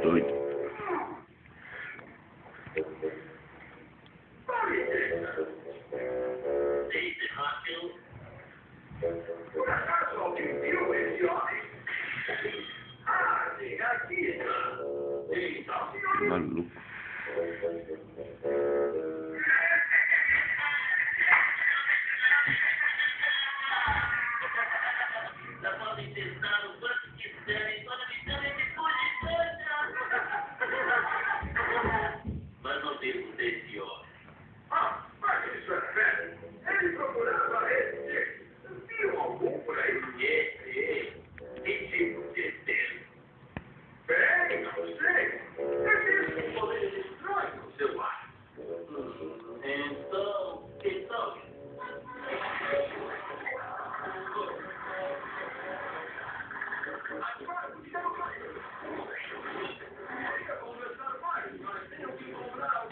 doido. Por acaso alguém viu esse homem? Ah, sim, aqui está. Então, senhor... Maluco. Já podem tentar o quanto quiserem, só não me chamem de fugidana. Mas não devo desse homem. Ah, mas isso é sério. Ele procurava esse. Viu algum por aí? Que tipo de dedo? Bem, não sei. Existe um poder estranho no seu ar. Então, quem sabe? Agora,